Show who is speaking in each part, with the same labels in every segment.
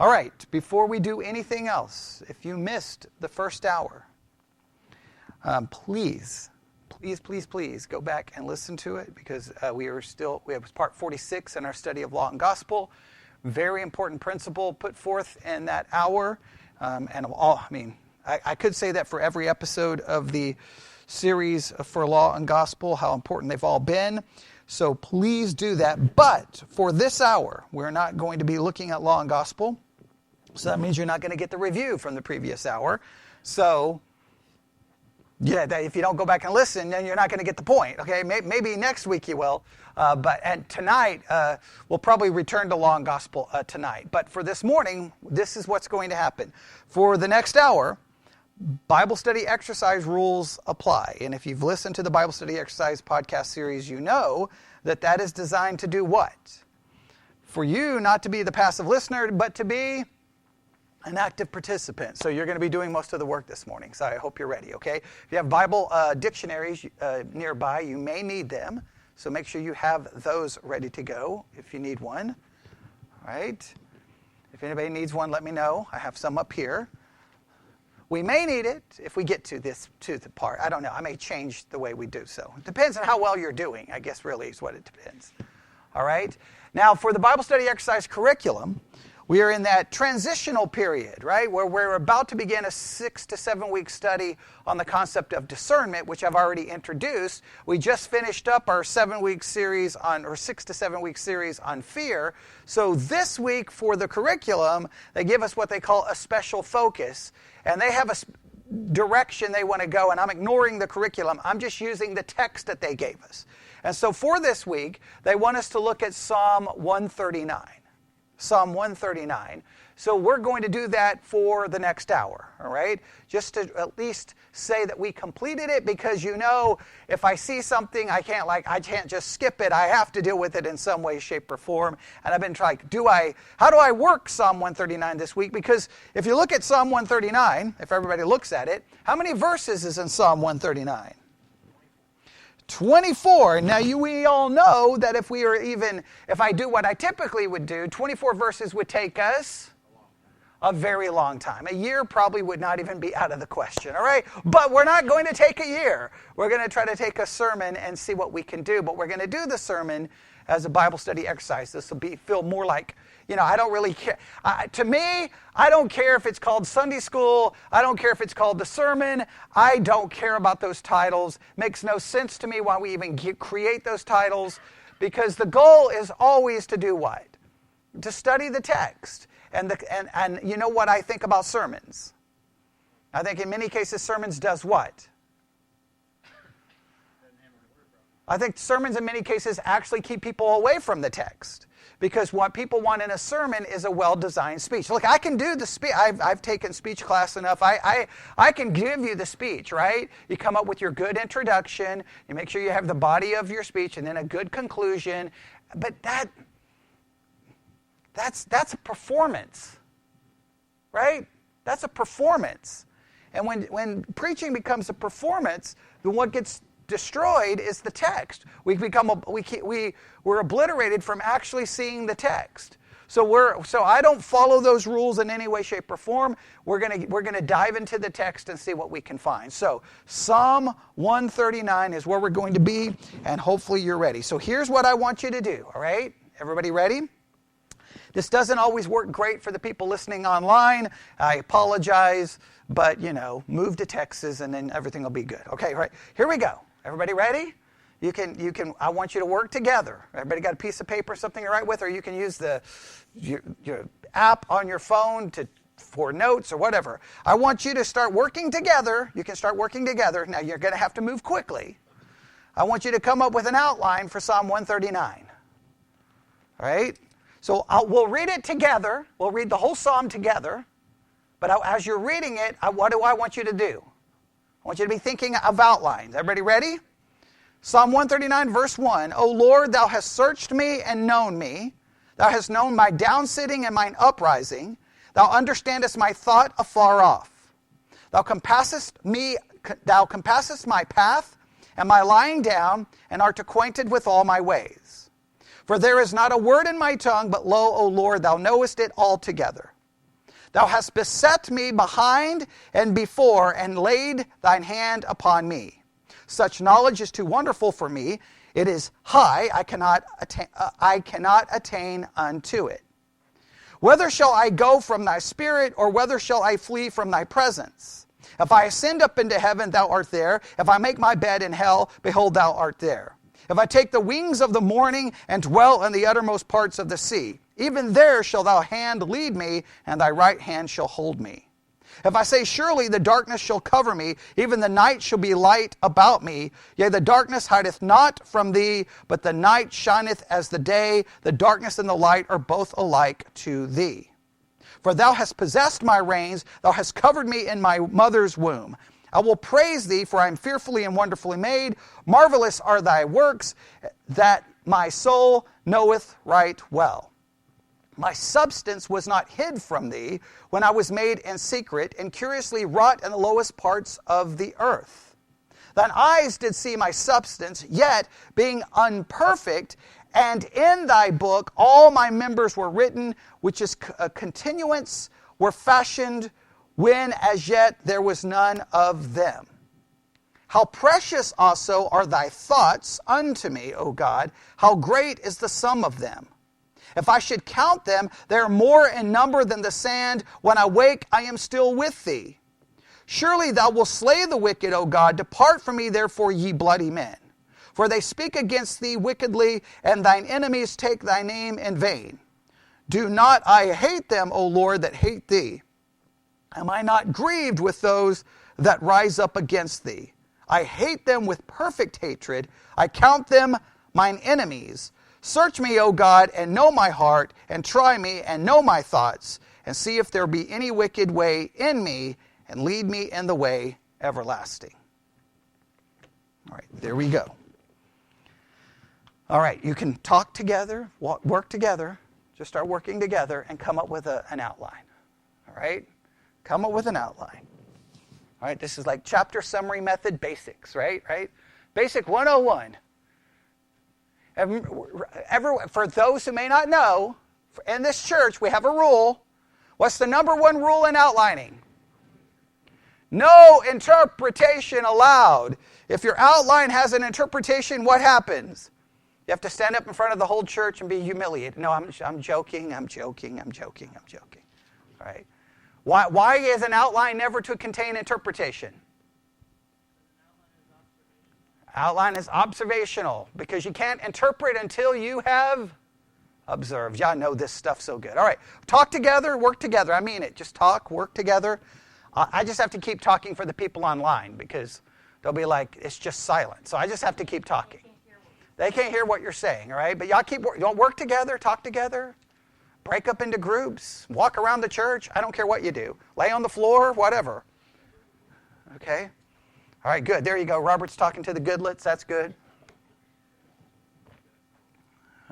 Speaker 1: All right, before we do anything else, if you missed the first hour, please go back and listen to it, because we have part 46 in our study of law and gospel. Very important principle put forth in that hour. I could say that for every episode of the series for law and gospel, how important they've all been. So please do that. But for this hour, we're not going to be looking at law and gospel. So that means you're not going to get the review from the previous hour. So, yeah, if you don't go back and listen, then you're not going to get the point. Okay, maybe next week you will. And tonight, we'll probably return to law and gospel tonight. But for this morning, this is what's going to happen. For the next hour, Bible study exercise rules apply. And if you've listened to the Bible study exercise podcast series, you know that that is designed to do what? For you not to be the passive listener, but to be an active participant. So you're going to be doing most of the work this morning. So I hope you're ready, okay? If you have Bible dictionaries nearby, you may need them. So make sure you have those ready to go if you need one. All right? If anybody needs one, let me know. I have some up here. We may need it if we get to the part. I don't know. I may change the way we do so. It depends on how well you're doing, I guess, really is what it depends. All right? Now, for the Bible study exercise curriculum, we are in that transitional period, right, where we're about to begin a 6 to 7 week study on the concept of discernment, which I've already introduced. We just finished up our 6 to 7 week series on fear. So this week for the curriculum, they give us what they call a special focus, and they have a direction they want to go, and I'm ignoring the curriculum. I'm just using the text that they gave us. And so for this week, they want us to look at Psalm 139. Psalm 139. So we're going to do that for the next hour, all right? Just to at least say that we completed it, because you know, if I see something, I can't just skip it. I have to deal with it in some way, shape, or form. And I've been trying, how do I work Psalm 139 this week? Because if you look at Psalm 139, if everybody looks at it, how many verses is in Psalm 139? 24. Now, we all know that if I do what I typically would do, 24 verses would take us a very long time. A year probably would not even be out of the question, all right? But we're not going to take a year. We're going to try to take a sermon and see what we can do. But we're going to do the sermon as a Bible study exercise. This will feel more like, I don't really care. To me, I don't care if it's called Sunday school. I don't care if it's called the sermon. I don't care about those titles. Makes no sense to me why we even create those titles, because the goal is always to do what? To study the text. And you know what I think about sermons? I think in many cases sermons does what? I think sermons in many cases actually keep people away from the text, because what people want in a sermon is a well-designed speech. Look, I can do the speech. I've taken speech class enough. I can give you the speech, right? You come up with your good introduction. You make sure you have the body of your speech and then a good conclusion. But that's a performance, right? That's a performance. And when preaching becomes a performance, then what gets destroyed is the text. We're obliterated from actually seeing the text. So I don't follow those rules in any way, shape, or form. We're gonna dive into the text and see what we can find. So Psalm 139 is where we're going to be, and hopefully you're ready. So here's what I want you to do. All right, everybody ready? This doesn't always work great for the people listening online. I apologize, but move to Texas and then everything will be good. Okay, right. Here we go. Everybody ready? You can. I want you to work together. Everybody got a piece of paper, something to write with, or you can use your app on your phone for notes or whatever. I want you to start working together. You can start working together. Now you're going to have to move quickly. I want you to come up with an outline for Psalm 139. All right? So we'll read it together. We'll read the whole psalm together. But as you're reading it, what do I want you to do? I want you to be thinking of outlines. Everybody ready? Psalm 139, verse 1. O Lord, thou hast searched me and known me. Thou hast known my downsitting and mine uprising. Thou understandest my thought afar off. Thou compassest my path and my lying down, and art acquainted with all my ways. For there is not a word in my tongue, but lo, O Lord, thou knowest it altogether. Thou hast beset me behind and before, and laid thine hand upon me. Such knowledge is too wonderful for me. It is high, I cannot attain unto it. Whither shall I go from thy spirit, or whither shall I flee from thy presence? If I ascend up into heaven, thou art there. If I make my bed in hell, behold, thou art there. If I take the wings of the morning and dwell in the uttermost parts of the sea, even there shall thy hand lead me, and thy right hand shall hold me. If I say, surely the darkness shall cover me, even the night shall be light about me. Yea, the darkness hideth not from thee, but the night shineth as the day. The darkness and the light are both alike to thee. For thou hast possessed my reins, thou hast covered me in my mother's womb. I will praise thee, for I am fearfully and wonderfully made. Marvelous are thy works, that my soul knoweth right well. My substance was not hid from thee when I was made in secret and curiously wrought in the lowest parts of the earth. Thine eyes did see my substance, yet being unperfect, and in thy book all my members were written, which is a continuance, were fashioned when as yet there was none of them. How precious also are thy thoughts unto me, O God! How great is the sum of them! If I should count them, they are more in number than the sand. When I wake, I am still with thee. Surely thou wilt slay the wicked, O God. Depart from me, therefore, ye bloody men. For they speak against thee wickedly, and thine enemies take thy name in vain. Do not I hate them, O Lord, that hate thee? Am I not grieved with those that rise up against thee? I hate them with perfect hatred. I count them mine enemies. Search me, O God, and know my heart, and try me, and know my thoughts, and see if there be any wicked way in me, and lead me in the way everlasting. All right, there we go. All right, you can talk together, work together, just start working together, and come up with an outline. All right? Come up with an outline. All right, this is like chapter summary method basics, right? Basic 101. For those who may not know, in this church we have a rule. What's the number one rule in outlining? No interpretation allowed. If your outline has an interpretation, what happens? You have to stand up in front of the whole church and be humiliated. No, I'm joking. All right. Why is an outline never to contain interpretation? Outline is observational, because you can't interpret until you have observed. Y'all know this stuff so good. All right, talk together, work together. I mean it. Just talk, work together. I just have to keep talking for the people online, because they'll be like, it's just silent. So I just have to keep talking. They can't hear what you're saying, all right? But y'all don't work together, talk together, break up into groups, walk around the church. I don't care what you do. Lay on the floor, whatever. Okay? All right, good. There you go. Robert's talking to the goodlets. That's good.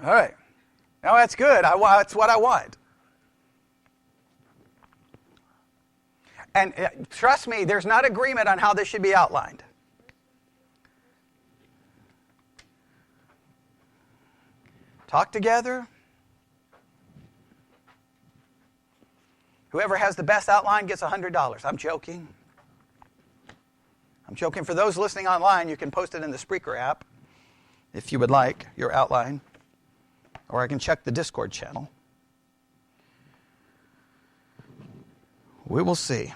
Speaker 1: All right. No, that's good. That's what I want. And trust me, there's not agreement on how this should be outlined. Talk together. Whoever has the best outline gets $100. I'm joking. For those listening online, you can post it in the Spreaker app if you would like your outline. Or I can check the Discord channel. We will see.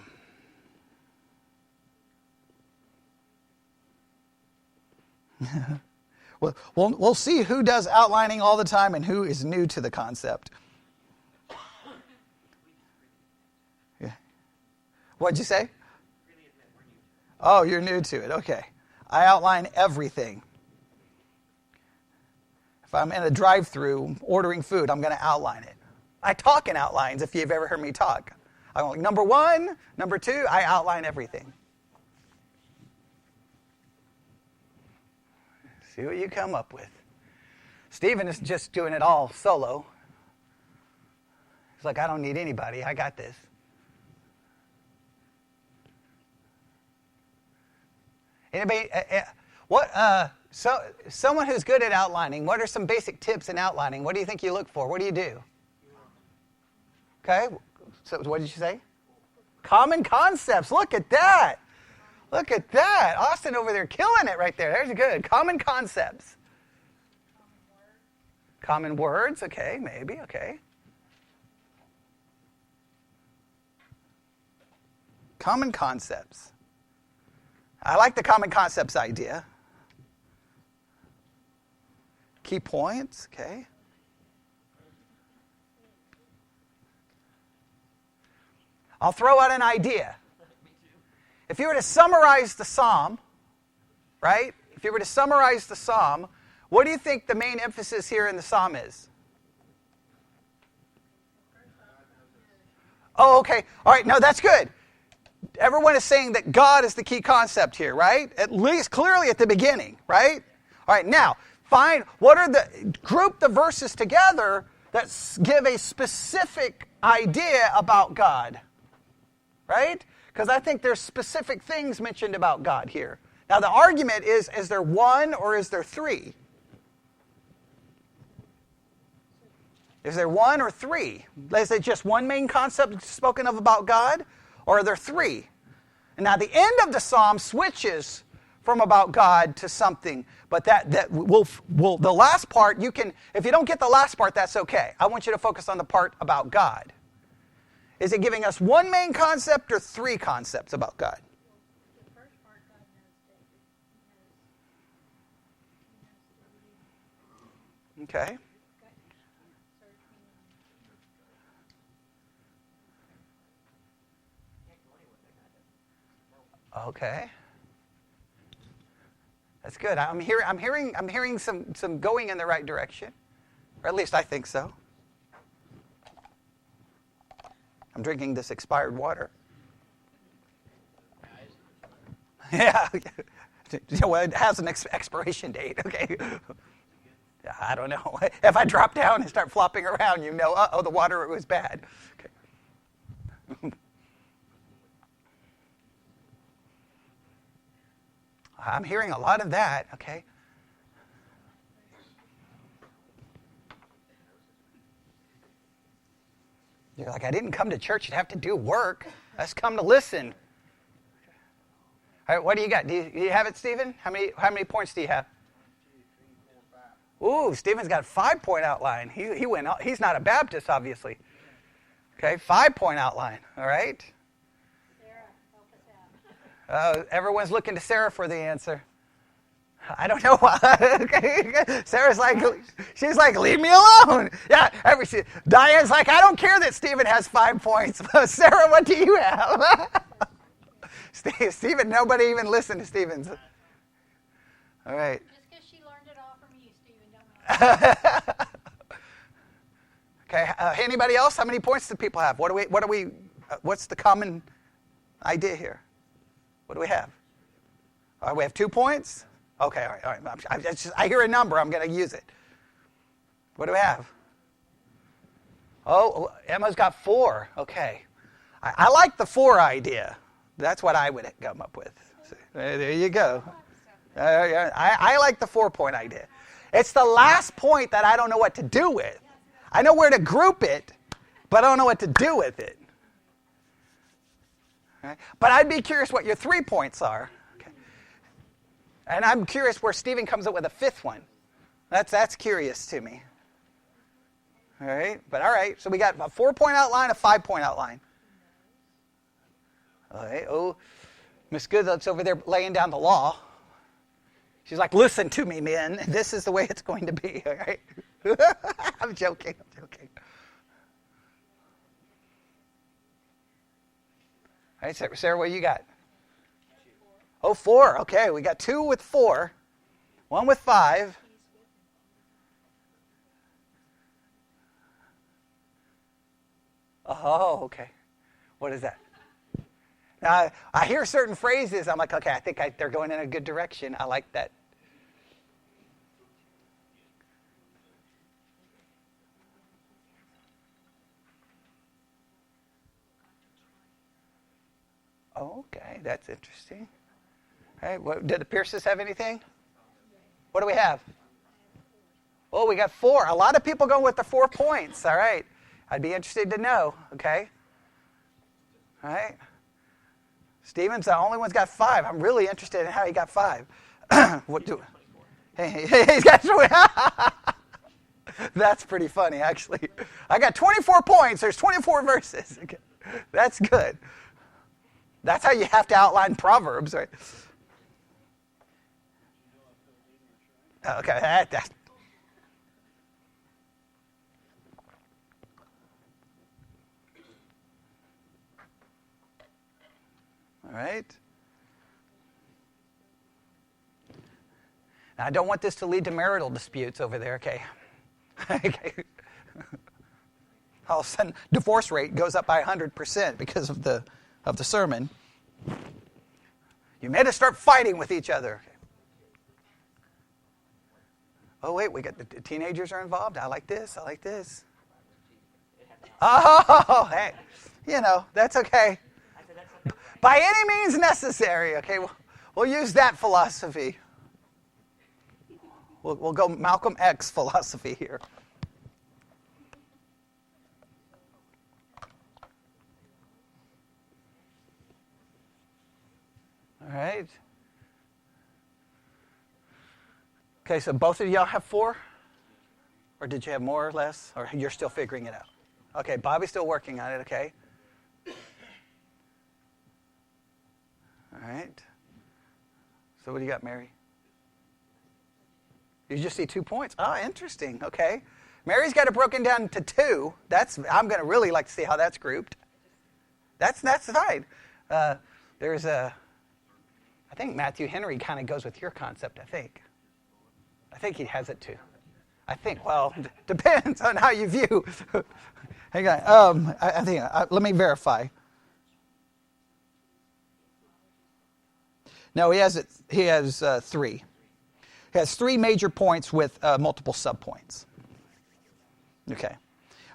Speaker 1: We'll see who does outlining all the time and who is new to the concept. Yeah. What'd you say? Oh, you're new to it. Okay. I outline everything. If I'm in a drive-thru ordering food, I'm going to outline it. I talk in outlines if you've ever heard me talk. I'm like, number 1, number 2, I outline everything. See what you come up with. Stephen is just doing it all solo. He's like, I don't need anybody. I got this. Anybody? Someone who's good at outlining, what are some basic tips in outlining? What do you think you look for? What do you do? Okay. So what did you say? Common concepts. Look at that. Look at that. Austin over there killing it right there. There's good. Common concepts. Common words. Okay, maybe. Okay. Common concepts. I like the common concepts idea. Key points. Okay. I'll throw out an idea. If you were to summarize the psalm, right? If you were to summarize the psalm, what do you think the main emphasis here in the psalm is? Oh, okay. All right. No, that's good. Everyone is saying that God is the key concept here, right? At least clearly at the beginning, right? All right. Now, group the verses together that give a specific idea about God, right? Because I think there's specific things mentioned about God here. Now, the argument is there one or is there three? Is there one or three? Is it just one main concept spoken of about God? Or are there three? And now the end of the psalm switches from about God to something. But the last part, if you don't get the last part, that's okay. I want you to focus on the part about God. Is it giving us one main concept or three concepts about God?
Speaker 2: The first part, God knows David.
Speaker 1: Okay. Okay. That's good. I'm hearing some going in the right direction. Or at least I think so. I'm drinking this expired water. Yeah. Well, it has an expiration date. Okay. I don't know. If I drop down and start flopping around, the water was bad. Okay. I'm hearing a lot of that, okay? You're like, I didn't come to church to have to do work. I just come to listen. All right, what do you got? Do you have it, Stephen? How many points do you have? 1, 2, 3, 4, 5. Ooh, Stephen's got a 5-point outline. He went. He's not a Baptist, obviously. Okay, 5-point outline. All right. Everyone's looking to Sarah for the answer. I don't know why. Okay. Sarah's like, she's like, leave me alone. Yeah. Diane's like, I don't care that Stephen has 5 points. Sarah, what do you have? Stephen, nobody even listened to Stephen's. All right.
Speaker 2: Just because she learned it all from you, Stephen, don't know.
Speaker 1: Okay. Anybody else? How many points do people have? What's the common idea here? What do we have? All right, we have 2 points? Okay, all right. I hear a number. I'm going to use it. What do we have? Oh, Emma's got 4. Okay. I like the 4 idea. That's what I would come up with. So, there you go. I like the 4-point idea. It's the last point that I don't know what to do with. I know where to group it, but I don't know what to do with it. Right? But I'd be curious what your 3 points are. Okay. And I'm curious where Stephen comes up with a 5th one. That's curious to me. All right. But all right. So we got a 4-point outline, a 5-point outline. All right. Oh, Miss Goodluck's over there laying down the law. She's like, listen to me, men. This is the way it's going to be. All right. I'm joking. All right, Sarah, what you got? 4. 4. Okay, we got 2 with 4, 1 with 5. Oh, okay. What is that? Now, I hear certain phrases. I'm like, okay, I think they're going in a good direction. I like that. Okay, that's interesting. All right, did the Pierces have anything? What do we have? Oh, we got 4. A lot of people going with the 4 points. All right. I'd be interested to know, okay? All right? Stephen's the only one's got 5. I'm really interested in how he got 5. He's got That's pretty funny, actually. I got 24 points. There's 24 verses. Okay. That's good. That's how you have to outline Proverbs, right? Okay. All right. Now, I don't want this to lead to marital disputes over there, okay? Okay. All of a sudden, divorce rate goes up by 100% because of the sermon. You made us start fighting with each other. Okay. Oh, wait, we got the teenagers are involved. I like this. I like this. Oh, hey. That's okay. By any means necessary, okay? We'll use that philosophy. We'll go Malcolm X philosophy here. All right. Okay, so both of y'all have 4? Or did you have more or less? Or you're still figuring it out? Okay, Bobby's still working on it, okay? All right. So what do you got, Mary? You just see 2 points? Oh, interesting. Okay. Mary's got it broken down to 2. I'm going to really like to see how that's grouped. That's fine. I think Matthew Henry kind of goes with your concept, I think he has it too. Depends on how you view. Hang on. Let me verify. No, he has 3. He has 3 major points with multiple subpoints. Okay.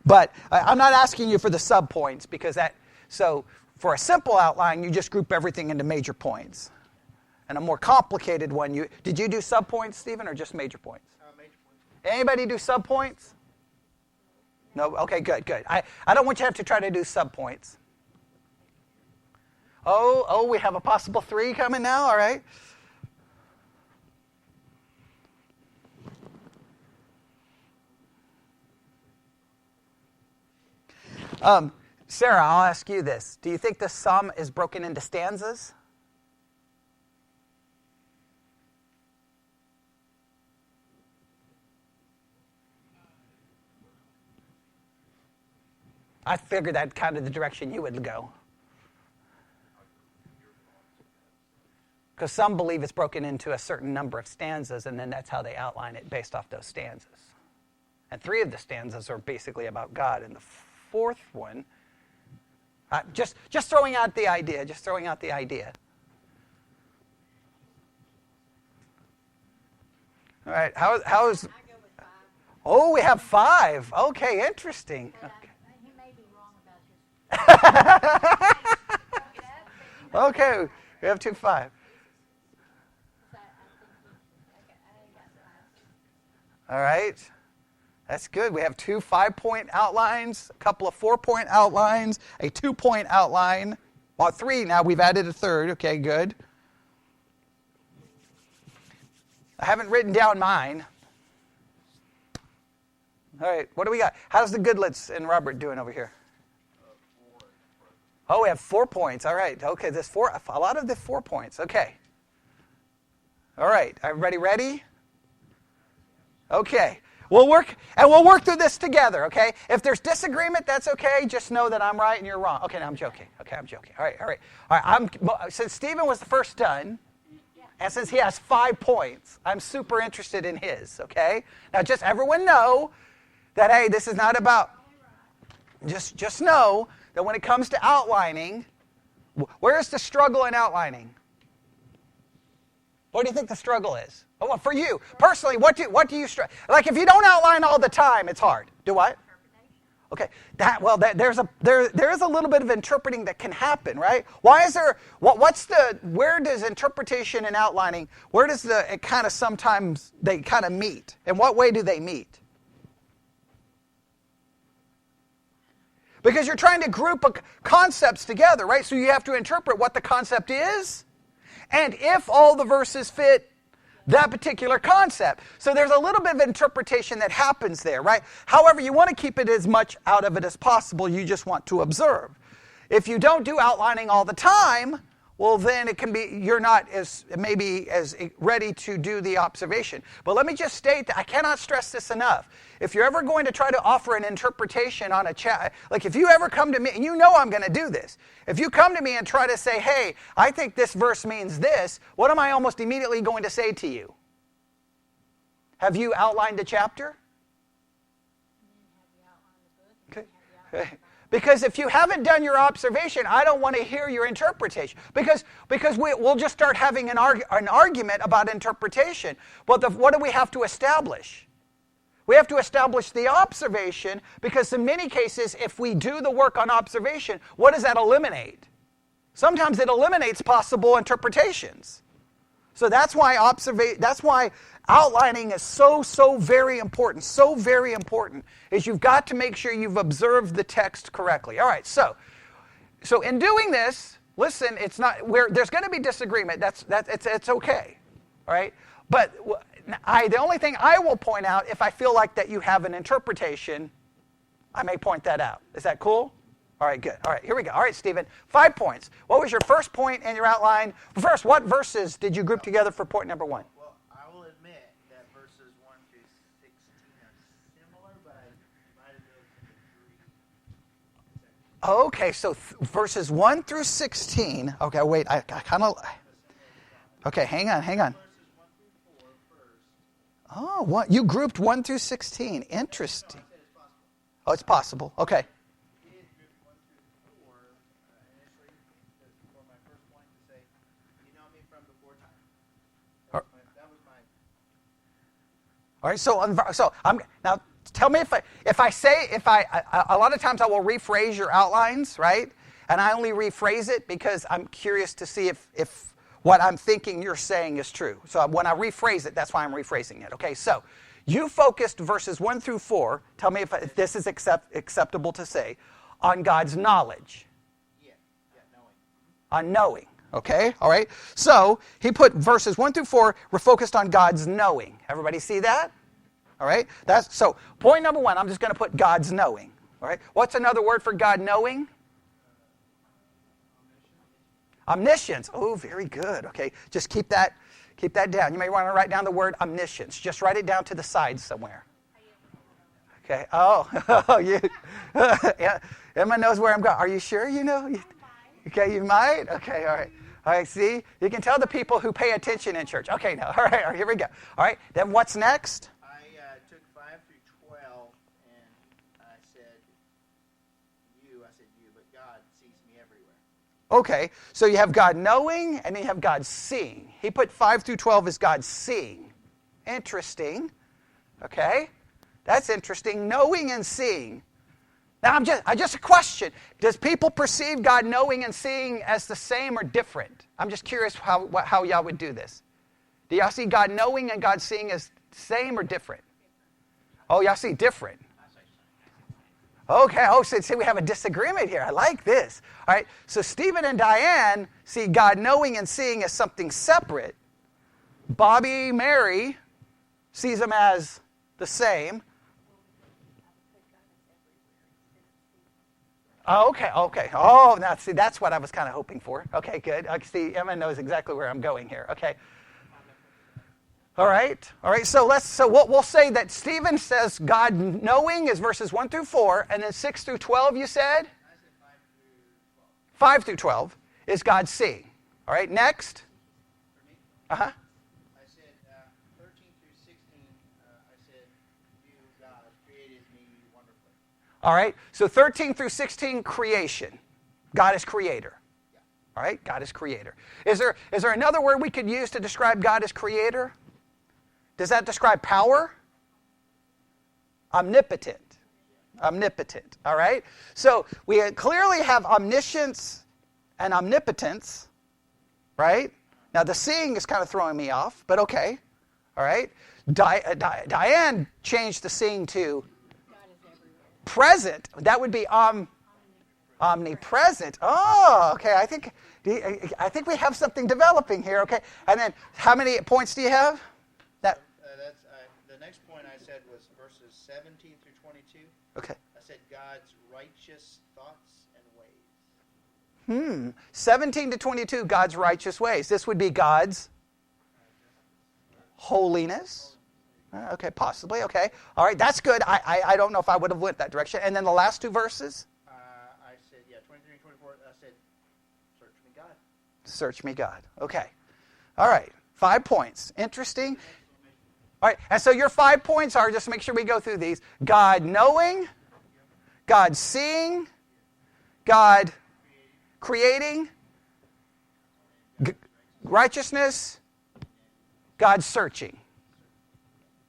Speaker 1: But I'm not asking you for the subpoints because so for a simple outline, you just group everything into major points. And a more complicated one, did you do subpoints, Stephen, or just major points? Major points. Anybody do subpoints? No? Okay, good. I don't want you to have to try to do subpoints. Oh, we have a possible 3 coming now, all right. Sarah, I'll ask you this. Do you think the psalm is broken into stanzas? I figured that's kind of the direction you would go. Because some believe it's broken into a certain number of stanzas, and then that's how they outline it based off those stanzas. And 3 of the stanzas are basically about God, and the 4th one, just throwing out the idea, All right, how's? Oh, we have 5. Okay, interesting.
Speaker 2: He may be wrong about his.
Speaker 1: Okay, we have 2 5. All right. That's good. We have 2 5-point outlines, a couple of 4-point outlines, a 2-point outline. Well, 3 now. We've added a 3rd. Okay, good. I haven't written down mine. All right, what do we got? How's the Goodlets and Robert doing over here? 4. Oh, we have 4 points. All right. Okay, there's a lot of the 4 points. Okay. All right. Everybody ready? Okay. We'll work through this together, okay? If there's disagreement, that's okay. Just know that I'm right and you're wrong. Okay, no, I'm joking. Okay, I'm joking. All right. Since Stephen was the first done, and since he has 5 points, I'm super interested in his, okay? Now, just everyone know that, hey, this is not about, just know that when it comes to outlining, where's the struggle in outlining? What do you think the struggle is? Oh, well, for you personally, what do you struggle? Like if you don't outline all the time, it's hard. Do what? Okay. There is a little bit of interpreting that can happen, right? Why is there? Where does interpretation and outlining? Where does it kind of sometimes they kind of meet? In what way do they meet? Because you're trying to group concepts together, right? So you have to interpret what the concept is, and if all the verses fit that particular concept. So there's a little bit of interpretation that happens there, right? However, you want to keep it as much out of it as possible. You just want to observe. If you don't do outlining all the time, well, then it can be, you're not as maybe as ready to do the observation. But let me just state that I cannot stress this enough. If you're ever going to try to offer an interpretation on a chat, like if you ever come to me, and you know I'm going to do this, if you come to me and try to say, hey, I think this verse means this, what am I almost immediately going to say to you? Have you outlined the chapter? Okay. Because if you haven't done your observation, I don't want to hear your interpretation. Because we'll just start having an argument about interpretation. But what do we have to establish? We have to establish the observation, because in many cases, if we do the work on observation, what does that eliminate? Sometimes it eliminates possible interpretations. So that's why outlining is so very important. So very important is you've got to make sure you've observed the text correctly. All right, so in doing this, listen, it's not there's going to be disagreement. It's okay. All right, but the only thing I will point out, if I feel like that you have an interpretation, I may point that out. Is that cool? All right, good. All right, here we go. All right, Stephen, 5 points. What was your first point in your outline? First, what verses did you group together for point number 1?
Speaker 3: Well, I will admit that verses 1 through 16 are similar, but I divided those into 3 sections.
Speaker 1: Okay, so verses 1 through 16. Okay, wait, I kind of... Okay, hang on.
Speaker 3: Verses 1 through 4 first.
Speaker 1: Oh, what? You grouped 1 through 16. Interesting. Oh, it's possible. Okay. All right, so I'm now. Tell me if I a lot of times I will rephrase your outlines, right? And I only rephrase it because I'm curious to see if what I'm thinking you're saying is true. So when I rephrase it, that's why I'm rephrasing it. Okay, so you focused verses 1 through 4. Tell me if this is acceptable to say on God's knowledge.
Speaker 3: Yeah, knowing.
Speaker 1: On knowing. Okay, all right. So he put verses 1 through 4 were focused on God's knowing. Everybody see that? All right. So point number 1, I'm just going to put God's knowing. All right. What's another word for God knowing? Omniscience. Oh, very good. Okay, just keep that down. You may want to write down the word omniscience. Just write it down to the side somewhere. Okay. Oh, you. Emma knows where I'm going. Are you sure you know? Okay, you might? Okay, all right. All right, see? You can tell the people who pay attention in church. Okay, now, all right, here we go. All right, then what's next?
Speaker 3: I took 5 through 12, and I said you, but God sees me everywhere.
Speaker 1: Okay, so you have God knowing, and then you have God seeing. He put 5 through 12 as God seeing. Interesting. Okay, that's interesting. Knowing and seeing. Now, I just a question. Does people perceive God knowing and seeing as the same or different? I'm just curious how y'all would do this. Do y'all see God knowing and God seeing as same or different? Oh, y'all see different. Okay, so we have a disagreement here. I like this. All right, so Stephen and Diane see God knowing and seeing as something separate. Bobby, Mary sees them as the same. Okay. Oh, now see, that's what I was kind of hoping for. Okay, good. I see Emma knows exactly where I'm going here. Okay. All right. So we'll say that Stephen says God knowing is verses 1 through 4, and then 6 through 12. You said?
Speaker 3: I said
Speaker 1: 5 through 12 is God seeing. All right. Next.
Speaker 3: For me?
Speaker 1: Uh huh.
Speaker 3: I said 13 through 16. I said you, God, created me wonderfully.
Speaker 1: All right, so 13 through 16, creation. God is creator. All right, God is creator. Is there another word we could use to describe God as creator? Does that describe power? Omnipotent. Omnipotent, all right? So we clearly have omniscience and omnipotence, right? Now the seeing is kind of throwing me off, but okay, all right? Diane changed the seeing to present. That would be Omnipresent. Oh, okay. I think we have something developing here. Okay. And then, how many points do you have? That.
Speaker 3: The next point I said was verses 17 through 22.
Speaker 1: Okay.
Speaker 3: I said God's righteous thoughts and ways.
Speaker 1: 17 to 22, God's righteous ways. This would be God's holiness. Okay, possibly. Okay. All right, that's good. I don't know if I would have went that direction. And then the last two verses?
Speaker 3: I said, 23 and 24, I said, search me, God.
Speaker 1: Search me, God. Okay. All right, 5 points. Interesting. All right, and so your 5 points are, just make sure we go through these, God knowing, God seeing, God creating, righteousness, God searching.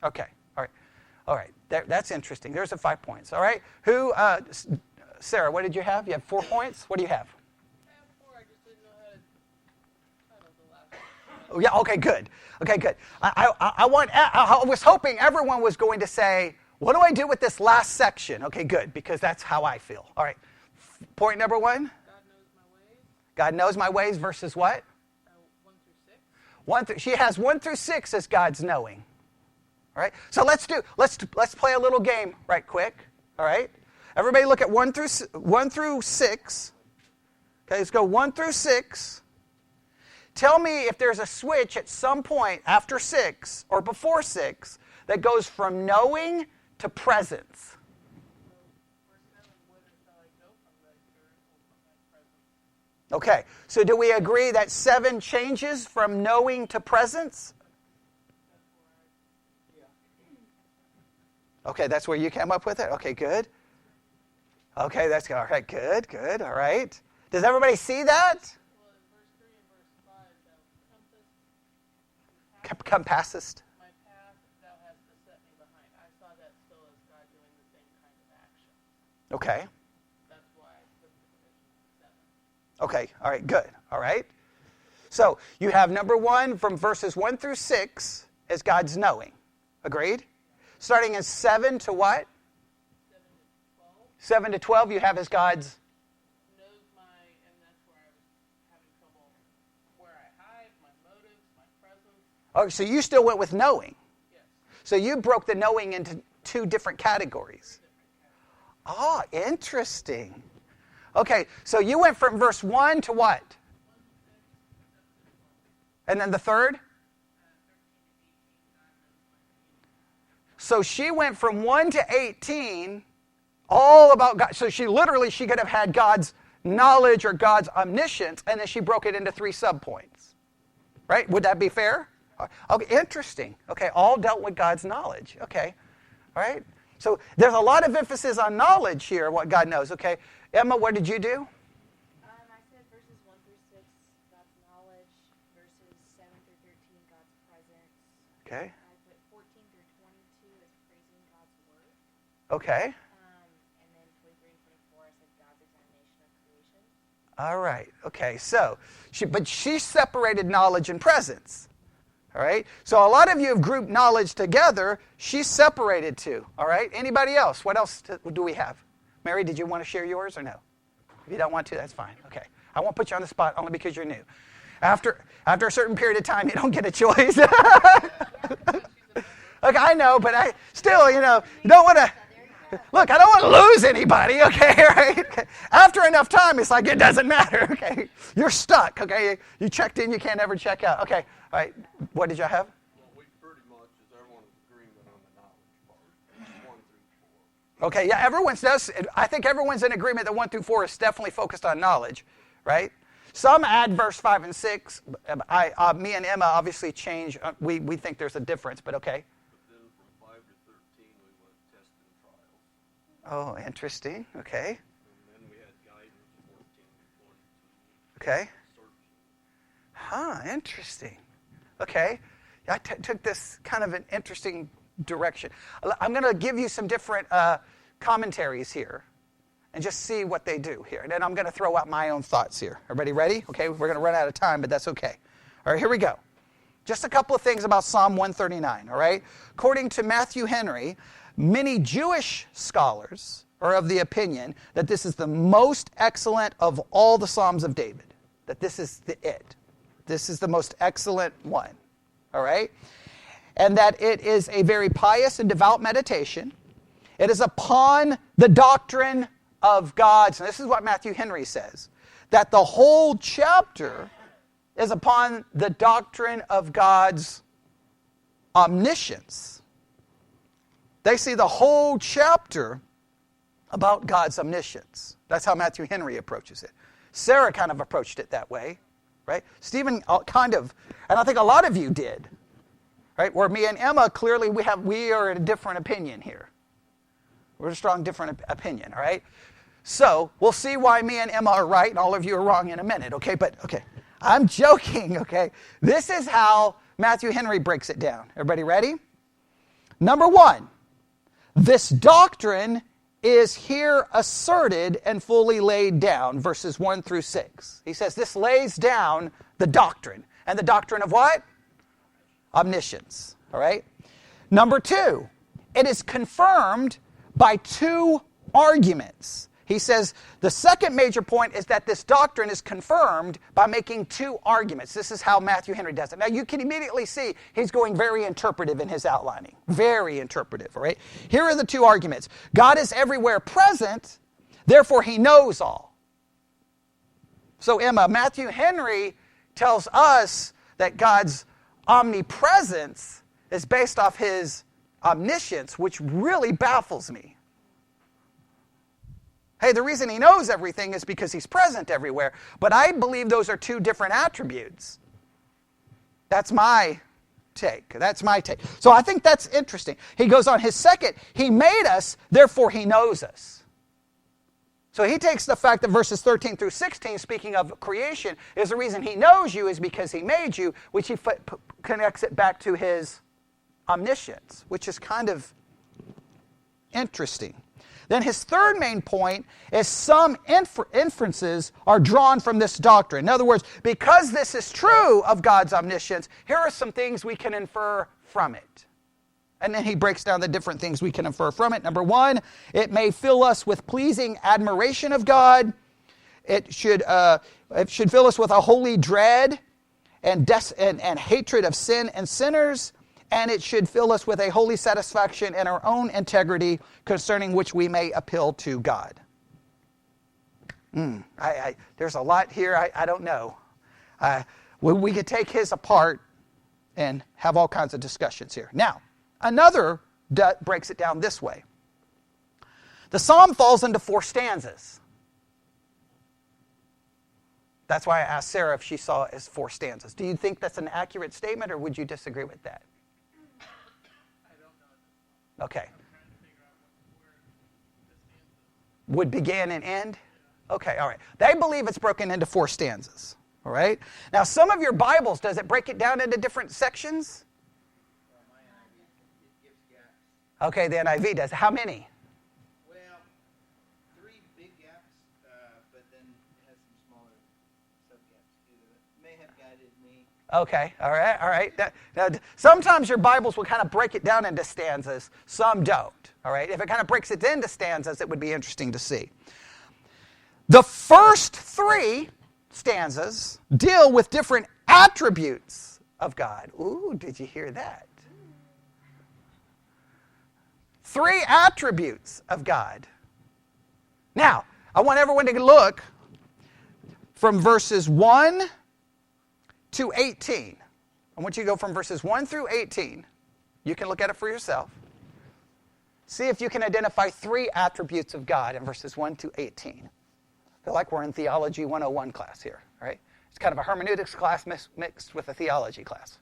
Speaker 1: Okay, all right. That's interesting. There's the 5 points, all right? Who, Sarah, what did you have? You have 4 points? What do you have?
Speaker 2: I have 4, I just didn't know how to title the last one.
Speaker 1: Oh, yeah, okay, good. Okay, good. I was hoping everyone was going to say, what do I do with this last section? Okay, good, because that's how I feel. All right, point number 1.
Speaker 2: God knows my ways.
Speaker 1: God knows my ways versus what?
Speaker 2: 1 through 6.
Speaker 1: She has 1 through 6 as God's knowing. All right, so let's play a little game right quick. All right, everybody look at 1 through 6. Okay, let's go 1 through 6. Tell me if there's a switch at some point after 6 or before 6 that goes from knowing to presence. Okay, so do we agree that 7 changes from knowing to presence? Okay, that's where you came up with it? Okay, good. Okay, that's good. All right, good. All right. Does everybody see that?
Speaker 2: Well, in verse 3 and verse 5, thou
Speaker 1: Compassest.
Speaker 2: my path thou hast beset me behind. I saw that still as God doing the same kind of action.
Speaker 1: Okay.
Speaker 2: That's why I put the division 7.
Speaker 1: Okay, all right, good. All right. So you have number 1 from verses 1 through 6 as God's knowing. Agreed? Starting in 7 to what?
Speaker 2: 7 to 12.
Speaker 1: 7 to 12 you have as God's.
Speaker 2: Knows and that's where I was having trouble, where I hide, my motives, my presence.
Speaker 1: Oh, so you still went with knowing.
Speaker 2: Yes.
Speaker 1: So you broke the knowing into 2 different categories. Ah, interesting. Okay, so you went from verse 1 to what? And then the third? So she went from 1 to 18, all about God. So she could have had God's knowledge or God's omniscience, and then she broke it into 3 subpoints. Right? Would that be fair? Okay, interesting. Okay, all dealt with God's knowledge. Okay, all right. So there's a lot of emphasis on knowledge here, what God knows. Okay, Emma, what did you do?
Speaker 4: I said verses 1 through 6, God's knowledge, verses 7 through 13, God's presence.
Speaker 1: Okay.
Speaker 4: I put 14 through 22 as praising God's word.
Speaker 1: Okay.
Speaker 4: And then 23 and 24, I said God's examination of creation.
Speaker 1: All right. Okay. So, she separated knowledge and presence. All right. So a lot of you have grouped knowledge together. She separated 2. All right. Anybody else? What else do we have? Mary, did you want to share yours or no? If you don't want to, that's fine. Okay. I won't put you on the spot only because you're new. After a certain period of time, you don't get a choice. Okay, I know, but I still, you don't want to. Look, I don't want to lose anybody, okay, right? Okay. After enough time, it's like it doesn't matter, okay? You're stuck, okay? You checked in, you can't ever check out. Okay, all right, what did y'all have?
Speaker 5: Well, we pretty much is everyone's agreement on the knowledge part, 1 through 4.
Speaker 1: Okay, yeah, I think everyone's in agreement that 1 through 4 is definitely focused on knowledge, right? Some add verse 5 and 6. Me and Emma obviously change. We think there's a difference, but okay.
Speaker 5: But then from 5 to 13, we went test and trials.
Speaker 1: Oh, interesting. Okay.
Speaker 5: And then we had guidance, 14 to 22.
Speaker 1: Okay.
Speaker 5: Searching.
Speaker 1: Huh, interesting. Okay. I took this kind of an interesting direction. I'm going to give you some different commentaries here and just see what they do here. And then I'm going to throw out my own thoughts here. Everybody ready? Okay, we're going to run out of time, but that's okay. All right, here we go. Just a couple of things about Psalm 139, all right? According to Matthew Henry, many Jewish scholars are of the opinion that this is the most excellent of all the Psalms of David. That this is it. This is the most excellent one. All right? And that it is a very pious and devout meditation. It is upon the doctrine of God's, and this is what Matthew Henry says, that the whole chapter is upon the doctrine of God's omniscience. They see the whole chapter about God's omniscience. That's how Matthew Henry approaches it. Sarah kind of approached it that way, right? Stephen kind of, and I think a lot of you did, right? Where me and Emma, clearly we are in a different opinion here. We're a strong different opinion, all right? So, we'll see why me and Emma are right and all of you are wrong in a minute, okay? But, okay, I'm joking, okay? This is how Matthew Henry breaks it down. Everybody ready? Number one, this doctrine is here asserted and fully laid down, verses 1 through 6. He says this lays down the doctrine. And the doctrine of what? Omniscience, all right? Number two, it is confirmed by two arguments. He says the second major point is that this doctrine is confirmed by making two arguments. This is how Matthew Henry does it. Now you can immediately see he's going very interpretive in his outlining. Very interpretive, all right? Here are the two arguments. God is everywhere present, therefore he knows all. So Emma, Matthew Henry tells us that God's omnipresence is based off his omniscience, which really baffles me. Hey, the reason he knows everything is because he's present everywhere. But I believe those are two different attributes. That's my take. So I think that's interesting. He goes on, his second, he made us, therefore he knows us. So he takes the fact that verses 13 through 16, speaking of creation, is the reason he knows you is because he made you, which he connects it back to his omniscience, which is kind of interesting. Then his third main point is some inferences are drawn from this doctrine. In other words, because this is true of God's omniscience, here are some things we can infer from it. And then he breaks down the different things we can infer from it. Number one, it may fill us with pleasing admiration of God. It should fill us with a holy dread and hatred of sin and sinners. And it should fill us with a holy satisfaction in our own integrity concerning which we may appeal to God. There's a lot here I don't know. We could take his apart and have all kinds of discussions here. Now, another breaks it down this way. The psalm falls into 4 stanzas. That's why I asked Sarah if she saw it as 4 stanzas. Do you think that's an accurate statement, or would you disagree with that? Okay. Would begin and end? Okay, all right. They believe it's broken into 4 stanzas. All right? Now, some of your Bibles, does it break it down into different sections?
Speaker 3: My NIV, it gives gaps.
Speaker 1: Okay, the NIV does. How many?
Speaker 3: Well, 3 big gaps, but then it has some smaller sub-gaps too. That may have guided me.
Speaker 1: Okay, all right. Now, sometimes your Bibles will kind of break it down into stanzas. Some don't, all right? If it kind of breaks it into stanzas, it would be interesting to see. The first 3 stanzas deal with different attributes of God. Ooh, did you hear that? 3 attributes of God. Now, I want everyone to look from verses 1 to 18. I want you to go from verses 1 through 18. You can look at it for yourself. See if you can identify 3 attributes of God in verses 1 to 18. I feel like we're in Theology 101 class here, right? It's kind of a hermeneutics class mixed with a theology class.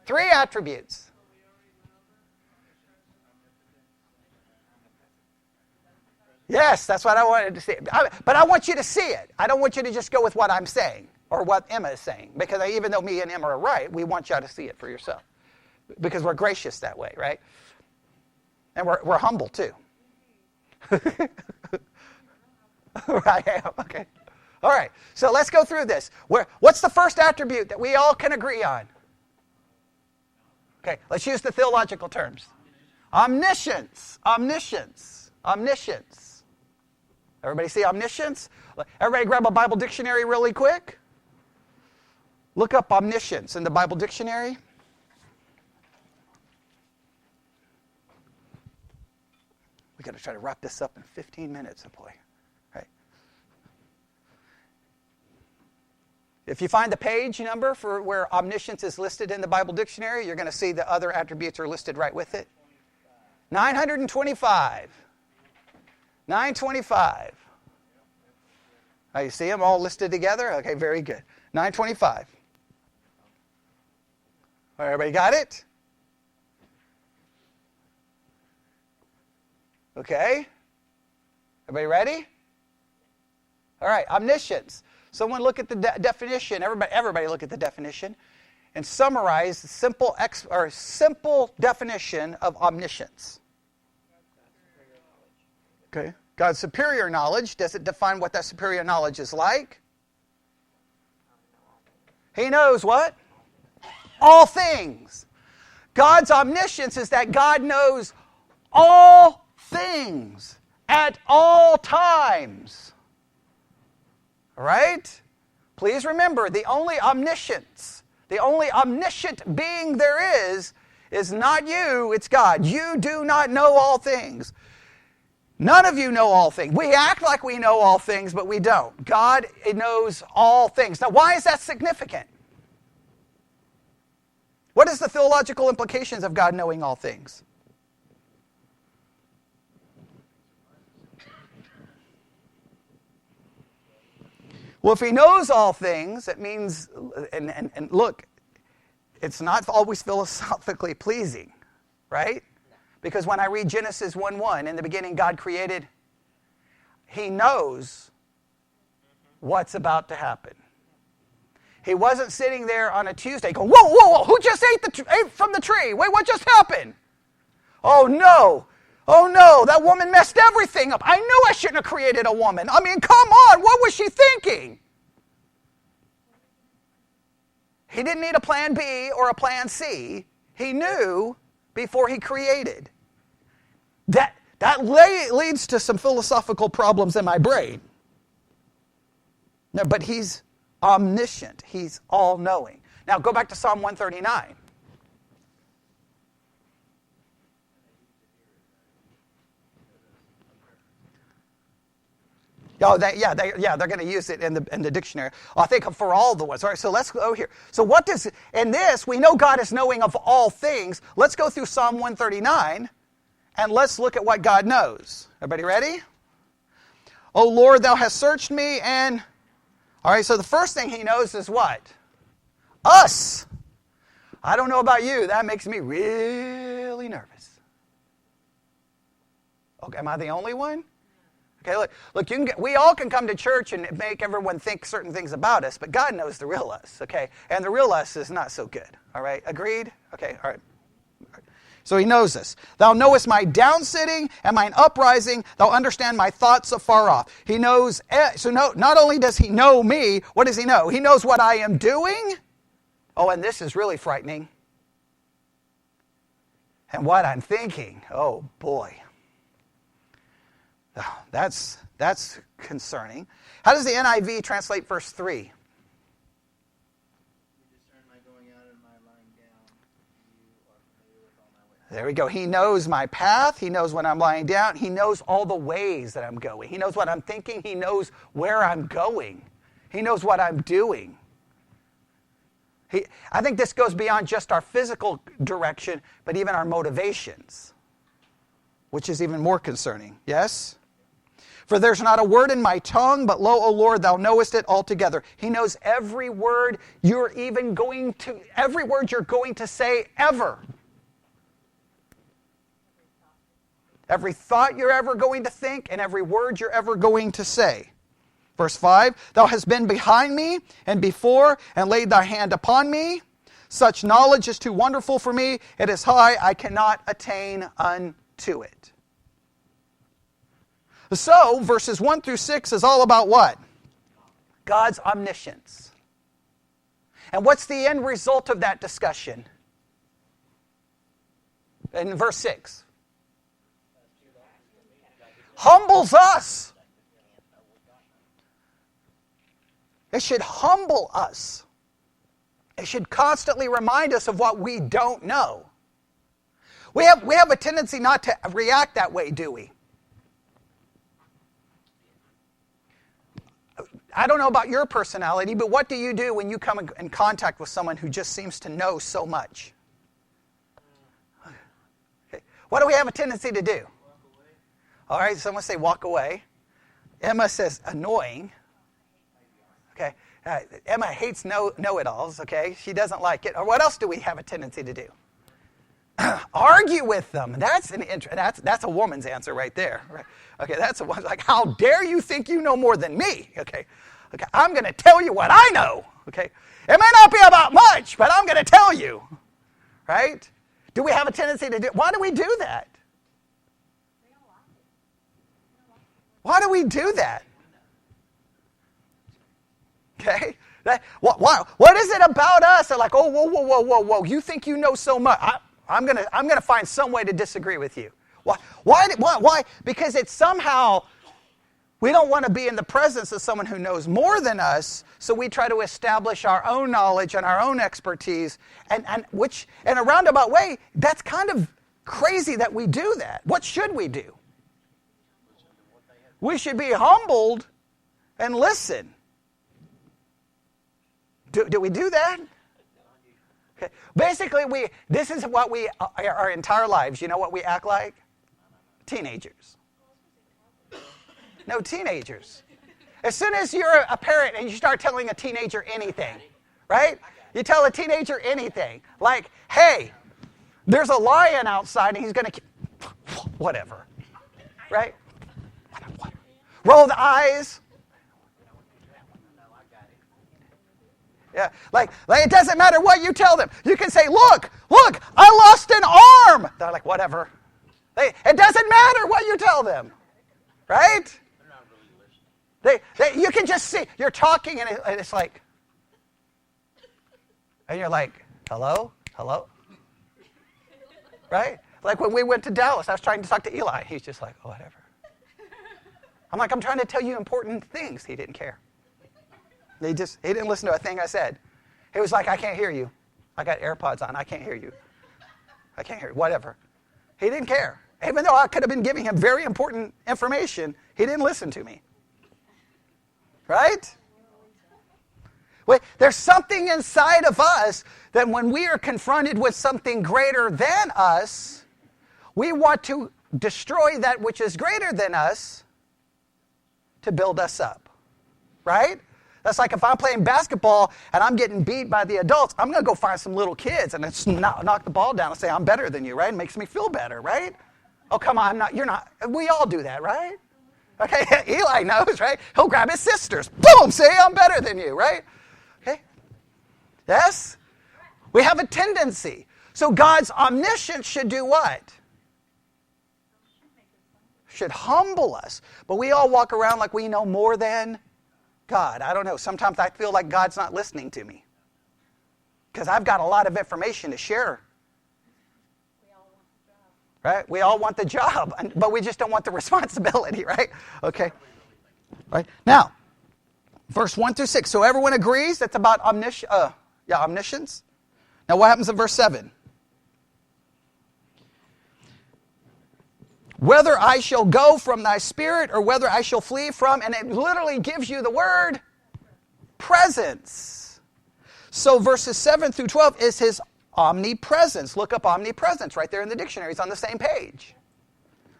Speaker 1: 3 attributes. Yes, that's what I wanted to see. But I want you to see it. I don't want you to just go with what I'm saying or what Emma is saying. Because even though me and Emma are right, we want you to see it for yourself. Because we're gracious that way, right? And we're humble too. I am, okay. All right, so let's go through this. What's the first attribute that we all can agree on? Okay, let's use the theological terms. Omniscience. Omniscience. Everybody see omniscience? Everybody grab a Bible dictionary really quick. Look up omniscience in the Bible dictionary. We got to try to wrap this up in 15 minutes, boy. Right? If you find the page number for where omniscience is listed in the Bible dictionary, you're going to see the other attributes are listed right with it. 925. 925. Oh, you see them all listed together? Okay, very good. 925. All right, everybody got it? Okay. Everybody ready? All right, omniscience. Someone look at the definition. Everybody look at the definition and summarize the simple definition of omniscience. Okay. God's superior knowledge. Does it define what that superior knowledge is like? He knows what? All things. God's omniscience is that God knows all things at all times. All right? Please remember, the only omniscience, the only omniscient being there is not you, it's God. You do not know all things. None of you know all things. We act like we know all things, but we don't. God knows all things. Now, why is that significant? What is the theological implications of God knowing all things? Well, if he knows all things, it means, and look, it's not always philosophically pleasing, right? Because when I read Genesis 1:1, in the beginning God created, he knows what's about to happen. He wasn't sitting there on a Tuesday going, whoa, whoa, whoa, who just ate from the tree? Wait, what just happened? Oh no, that woman messed everything up. I knew I shouldn't have created a woman. I mean, come on, what was she thinking? He didn't need a plan B or a plan C. He knew before he created. That leads to some philosophical problems in my brain. No, but he's omniscient. He's all-knowing. Now go back to Psalm 139. Oh, they're going to use it in the dictionary. I think for all the ones. All right, so let's go here. So what does, in this, we know God is knowing of all things. Let's go through Psalm 139, and let's look at what God knows. Everybody ready? O Lord, thou hast searched me, and... All right, so the first thing he knows is what? Us. I don't know about you. That makes me really nervous. Okay, am I the only one? Okay, look. We all can come to church and make everyone think certain things about us, but God knows the real us, okay? And the real us is not so good, all right? Agreed? Okay, all right. So he knows us. Thou knowest my downsitting and mine uprising. Thou understand my thoughts afar off. He knows, not only does he know me, what does he know? He knows what I am doing. Oh, and this is really frightening. And what I'm thinking. Oh, boy. That's concerning. How does the NIV translate verse 3?
Speaker 3: You discern my going out and my lying down. You are familiar with all my ways.
Speaker 1: There we go. He knows my path. He knows when I'm lying down. He knows all the ways that I'm going. He knows what I'm thinking. He knows where I'm going. He knows what I'm doing. I think this goes beyond just our physical direction, but even our motivations, which is even more concerning. Yes? For there's not a word in my tongue, but lo, O Lord, thou knowest it altogether. He knows every word you're going to say ever. Every thought you're ever going to think and every word you're ever going to say. Verse 5, thou hast been behind me and before and laid thy hand upon me. Such knowledge is too wonderful for me. It is high, I cannot attain unto it. So, verses 1 through 6 is all about what? God's omniscience. And what's the end result of that discussion? In verse 6. humbles us. It should humble us. It should constantly remind us of what we don't know. We have a tendency not to react that way, do we? I don't know about your personality, but what do you do when you come in contact with someone who just seems to know so much? Okay. What do we have a tendency to do? All right, someone say walk away. Emma says annoying. Okay, Emma hates know-it-alls, okay? She doesn't like it. Or what else do we have a tendency to do? Argue with them. That's a woman's answer right there. Right? Okay, that's a one. Like, how dare you think you know more than me? Okay, I'm going to tell you what I know. Okay, it may not be about much, but I'm going to tell you. Right? Do we have a tendency to do? Why do we do that? Why do we do that? Okay, what is it about us? They're like, oh, whoa! You think you know so much? I'm gonna find some way to disagree with you. Why? Because it's somehow we don't want to be in the presence of someone who knows more than us, so we try to establish our own knowledge and our own expertise, and which in a roundabout way, that's kind of crazy that we do that. What should we do? We should be humbled and listen. Do we do that? Okay. Basically, this is what we our entire lives. You know what we act like? Teenagers. No, teenagers. As soon as you're a parent and you start telling a teenager anything, right? You tell a teenager anything. Like, hey, there's a lion outside and he's going to... Whatever. Right? Roll the eyes. Yeah, like it doesn't matter what you tell them. You can say, look, I lost an arm. They're like, whatever. It doesn't matter what you tell them, right? They're not really listening. You can just see, you're talking and it's like, and you're like, hello? Right? Like when we went to Dallas, I was trying to talk to Eli. He's just like, oh, whatever. I'm like, I'm trying to tell you important things. He didn't care. He didn't listen to a thing I said. He was like, I can't hear you. I got AirPods on. I can't hear you. Whatever. He didn't care. Even though I could have been giving him very important information, he didn't listen to me. Right? Wait, there's something inside of us that when we are confronted with something greater than us, we want to destroy that which is greater than us to build us up. Right? That's like if I'm playing basketball and I'm getting beat by the adults, I'm going to go find some little kids and just knock the ball down and say, I'm better than you, right? It makes me feel better, right? Oh, come on, you're not. We all do that, right? Okay, Eli knows, right? He'll grab his sisters. Boom, say, I'm better than you, right? Okay? Yes? We have a tendency. So God's omniscience should do what? Should humble us. But we all walk around like we know more than God. I don't know. Sometimes I feel like God's not listening to me because I've got a lot of information to share. Right? We all want the job, but we just don't want the responsibility, right? Okay. Right. Now, verse 1 through 6. So everyone agrees that's about omniscience. Now what happens in verse 7? Whether I shall go from thy spirit or whether I shall flee from, and it literally gives you the word presence. So verses 7 through 12 is his omnipresence. Look up omnipresence right there in the dictionary. It's on the same page.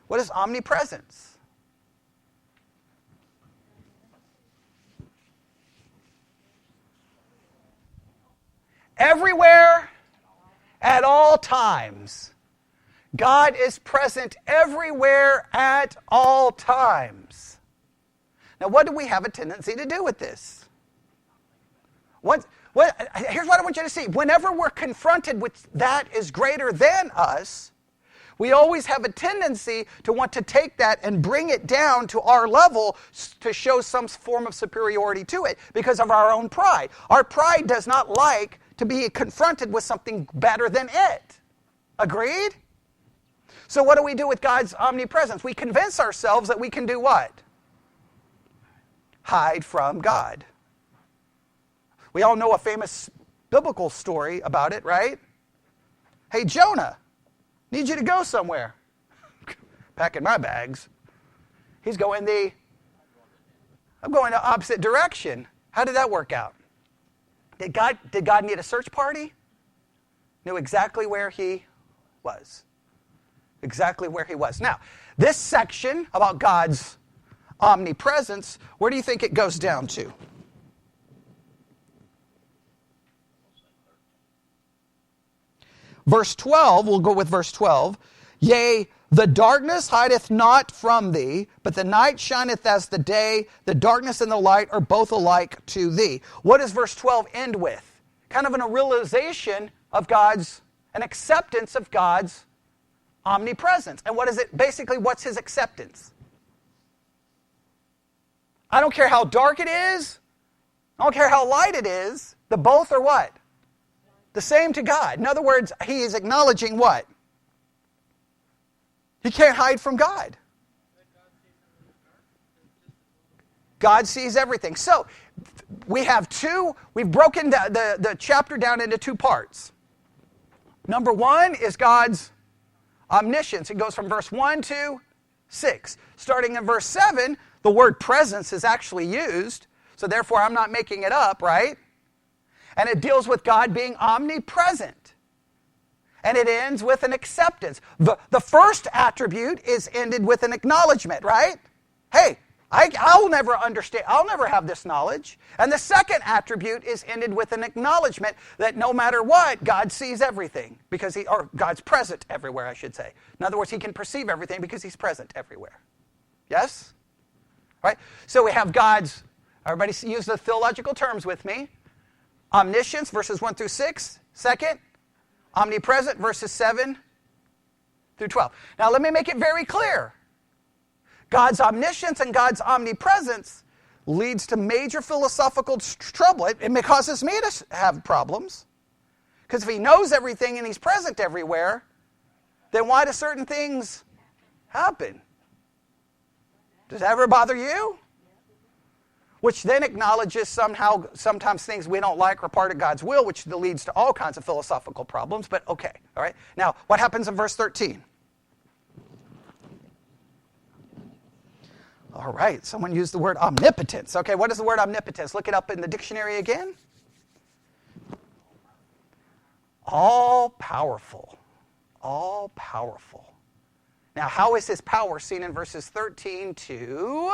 Speaker 1: What is omnipresence? Everywhere, at all times. God is present everywhere at all times. Now, what do we have a tendency to do with this? Here's what I want you to see. Whenever we're confronted with that is greater than us, we always have a tendency to want to take that and bring it down to our level to show some form of superiority to it because of our own pride. Our pride does not like to be confronted with something better than it. Agreed? So what do we do with God's omnipresence? We convince ourselves that we can do what? Hide from God. We all know a famous biblical story about it, right? Hey, Jonah, need you to go somewhere. Packing my bags. I'm going the opposite direction. How did that work out? Did God need a search party? Knew exactly where he was. Exactly where he was. Now, this section about God's omnipresence, where do you think it goes down to? Verse 12, we'll go with verse 12. Yea, the darkness hideth not from thee, but the night shineth as the day. The darkness and the light are both alike to thee. What does verse 12 end with? Kind of a realization of an acceptance of God's omnipresence. And what is it? Basically, what's his acceptance? I don't care how dark it is. I don't care how light it is. The both are what? The same to God. In other words, he is acknowledging what? He can't hide from God. God sees everything. So, we've broken the chapter down into two parts. Number one is God's omniscience. It goes from verse 1 to 6. Starting in verse 7, the word presence is actually used. So therefore, I'm not making it up, right? And it deals with God being omnipresent. And it ends with an acceptance. The first attribute is ended with an acknowledgement, right? Hey, I'll never understand. I'll never have this knowledge. And the second attribute is ended with an acknowledgement that no matter what, God sees everything. Or God's present everywhere, I should say. In other words, he can perceive everything because he's present everywhere. Yes? Right? So we have God's, everybody use the theological terms with me. Omniscience, verses 1 through 6. Second, omnipresent, verses 7 through 12. Now let me make it very clear. God's omniscience and God's omnipresence leads to major philosophical trouble. It causes me to have problems. Because if he knows everything and he's present everywhere, then why do certain things happen? Does that ever bother you? Which then acknowledges sometimes things we don't like are part of God's will, which leads to all kinds of philosophical problems, but okay, all right. Now, what happens in verse 13? All right, someone used the word omnipotence. Okay, what is the word omnipotence? Look it up in the dictionary again. All powerful. All powerful. Now, how is his power seen in verses 13 to...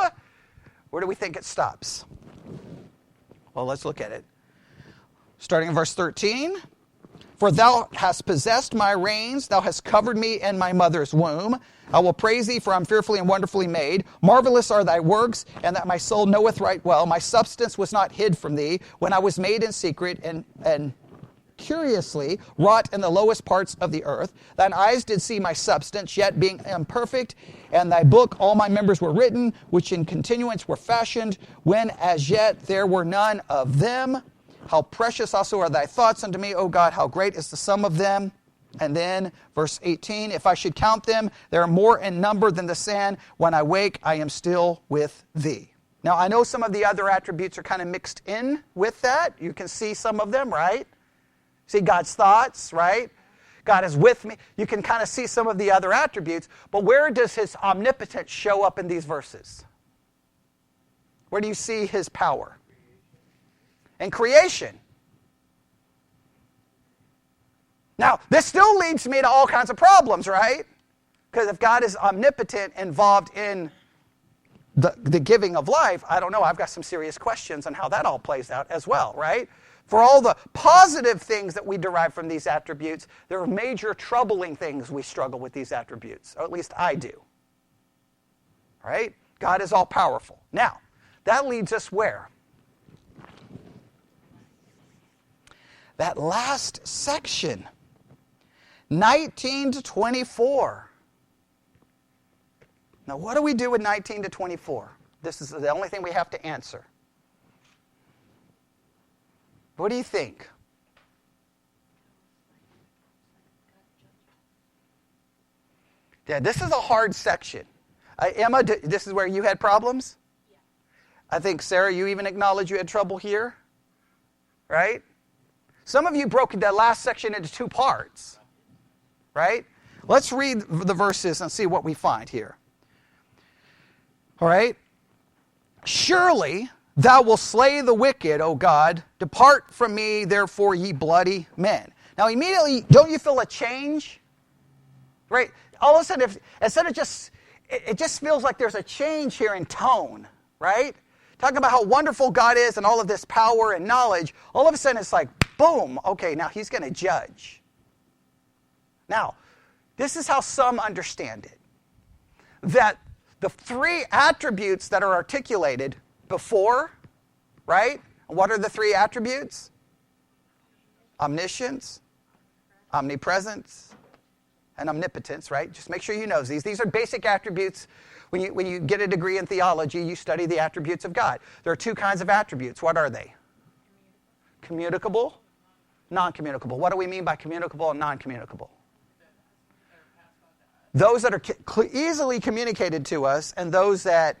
Speaker 1: Where do we think it stops? Well, let's look at it. Starting in verse 13. For thou hast possessed my reins, thou hast covered me in my mother's womb. I will praise thee, for I am fearfully and wonderfully made. Marvelous are thy works, and that my soul knoweth right well. My substance was not hid from thee, when I was made in secret, and curiously wrought in the lowest parts of the earth. Thine eyes did see my substance, yet being imperfect, and thy book all my members were written, which in continuance were fashioned, when as yet there were none of them. How precious also are thy thoughts unto me, O God, how great is the sum of them. And then verse 18, if I should count them, they are more in number than the sand. When I wake, I am still with thee. Now, I know some of the other attributes are kind of mixed in with that. You can see some of them, right? See God's thoughts, right? God is with me. You can kind of see some of the other attributes. But where does his omnipotence show up in these verses? Where do you see his power? In creation. Now, this still leads me to all kinds of problems, right? Because if God is omnipotent, involved in the giving of life, I don't know, I've got some serious questions on how that all plays out as well, right? For all the positive things that we derive from these attributes, there are major troubling things we struggle with these attributes, or at least I do. Right? God is all powerful. Now, that leads us where? That last section, 19 to 24. Now, what do we do with 19 to 24? This is the only thing we have to answer. What do you think? Yeah, this is a hard section. Emma, this is where you had problems?
Speaker 4: Yeah.
Speaker 1: I think, Sarah, you even acknowledge you had trouble here, right? Some of you broke that last section into 2 parts, right? Let's read the verses and see what we find here. All right? Surely thou wilt slay the wicked, O God. Depart from me, therefore, ye bloody men. Now, immediately, don't you feel a change? Right? All of a sudden, instead of just, it just feels like there's a change here in tone, right? Talking about how wonderful God is and all of this power and knowledge, all of a sudden it's like, boom, okay, now he's going to judge. Now, this is how some understand it. That the 3 attributes that are articulated before, right? What are the 3 attributes? Omniscience, omnipresence, and omnipotence, right? Just make sure you know these. These are basic attributes. When you get a degree in theology, you study the attributes of God. There are 2 kinds of attributes. What are they? Communicable, non-communicable. What do we mean by communicable and non-communicable? Those that are easily communicated to us, and those that,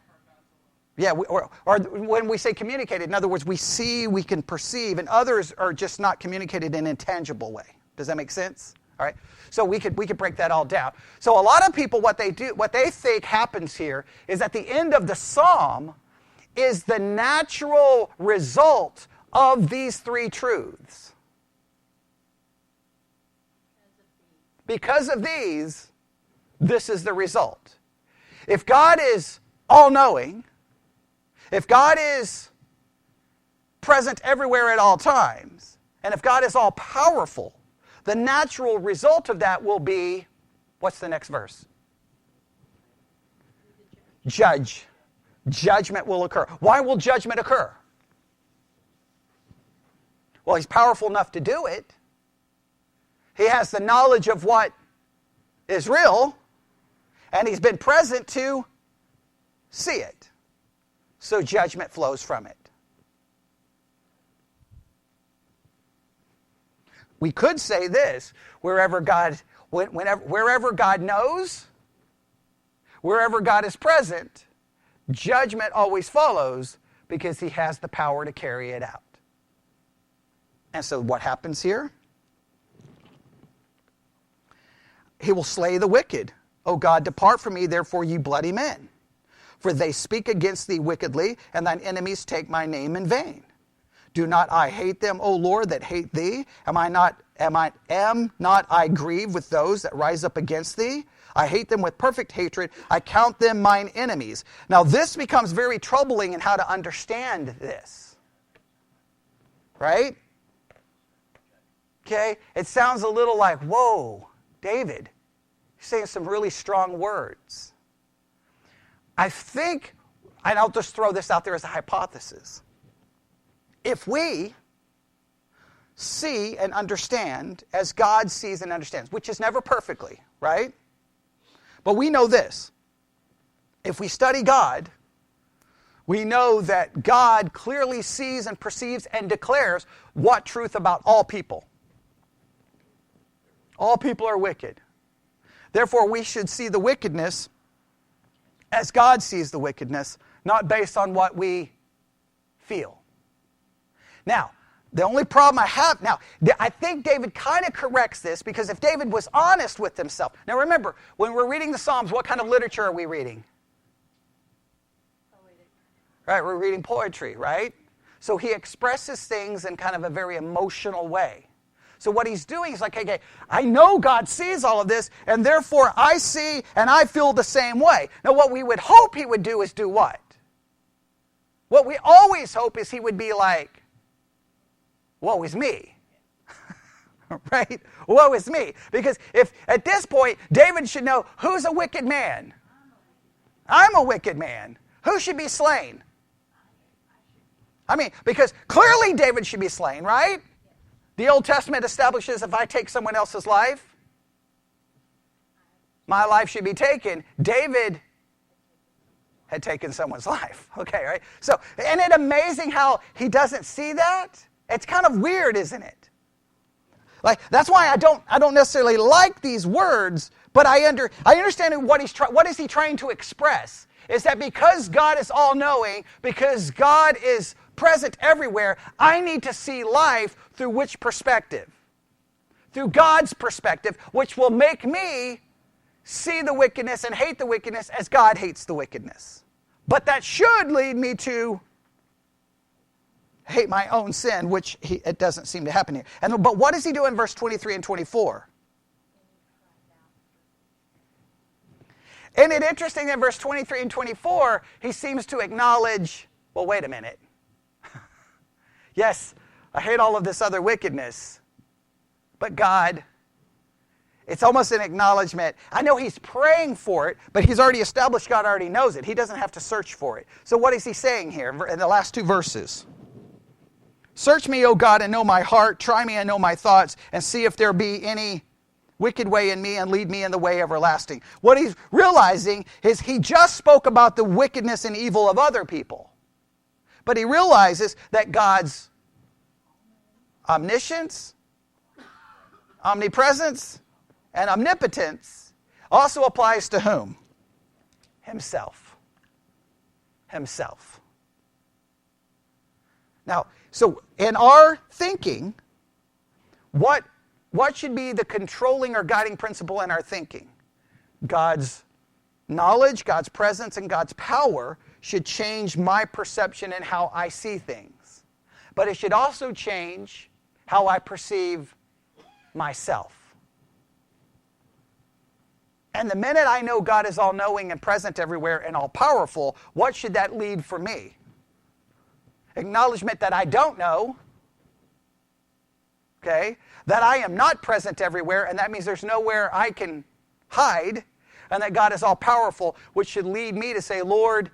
Speaker 1: or when we say communicated, in other words, we see, we can perceive, and others are just not communicated in an intangible way. Does that make sense? All right. So we could break that all down. So a lot of people, what they think happens here is at the end of the psalm is the natural result of these 3 truths. Because of these, this is the result. If God is all-knowing, if God is present everywhere at all times, and if God is all-powerful, the natural result of that will be, what's the next verse? Judge. Judgment will occur. Why will judgment occur? Well, he's powerful enough to do it. He has the knowledge of what is real, and he's been present to see it. So judgment flows from it. We could say this, wherever God knows, wherever God is present, judgment always follows because he has the power to carry it out. And so what happens here? He will slay the wicked. O God, depart from me, therefore, ye bloody men. For they speak against thee wickedly, and thine enemies take my name in vain. Do not I hate them, O Lord, that hate thee? Am not I grieved with those that rise up against thee? I hate them with perfect hatred. I count them mine enemies. Now this becomes very troubling in how to understand this. Right? Okay? It sounds a little like, whoa, David, you're saying some really strong words. I think, and I'll just throw this out there as a hypothesis. If we see and understand as God sees and understands, which is never perfectly, right? But we know this. If we study God, we know that God clearly sees and perceives and declares what truth about all people. All people are wicked. Therefore, we should see the wickedness as God sees the wickedness, not based on what we feel. Now, the only problem I have, I think David kind of corrects this, because if David was honest with himself. Now remember, when we're reading the Psalms, what kind of literature are we reading?
Speaker 4: Poetic.
Speaker 1: Right, we're reading poetry, right? So he expresses things in kind of a very emotional way. So what he's doing is like, okay, I know God sees all of this, and therefore I see and I feel the same way. Now what we would hope he would do is do what? What we always hope is he would be like, woe is me. Right? Woe is me. Because if at this point, David should know, who's a wicked man? I'm a wicked man. Who should be slain? I mean, because clearly David should be slain, right? The Old Testament establishes if I take someone else's life, my life should be taken. David had taken someone's life. Okay, right? So, isn't it amazing how he doesn't see that? It's kind of weird, isn't it? Like, that's why I don't necessarily like these words, But I understand what is he trying to express? Is that because God is all-knowing, because God is present everywhere, I need to see life through which perspective? Through God's perspective, which will make me see the wickedness and hate the wickedness as God hates the wickedness. But that should lead me to hate my own sin, which it doesn't seem to happen here. But what does he do in verse 23 and 24? Isn't it interesting in verse 23 and 24, he seems to acknowledge, well, wait a minute. Yes, I hate all of this other wickedness, but God, it's almost an acknowledgement. I know he's praying for it, but he's already established God already knows it. He doesn't have to search for it. So what is he saying here in the last two verses? Search me, O God, and know my heart. Try me and know my thoughts, and see if there be any wicked way in me, and lead me in the way everlasting. What he's realizing is he just spoke about the wickedness and evil of other people. But he realizes that God's omniscience, omnipresence, and omnipotence also applies to whom? Himself. Himself. Now, so in our thinking, what should be the controlling or guiding principle in our thinking? God's knowledge, God's presence, and God's power should change my perception and how I see things. But it should also change how I perceive myself. And the minute I know God is all-knowing and present everywhere and all-powerful, what should that lead for me? Acknowledgement that I don't know, okay? That I am not present everywhere, and that means there's nowhere I can hide, and that God is all-powerful, which should lead me to say, Lord,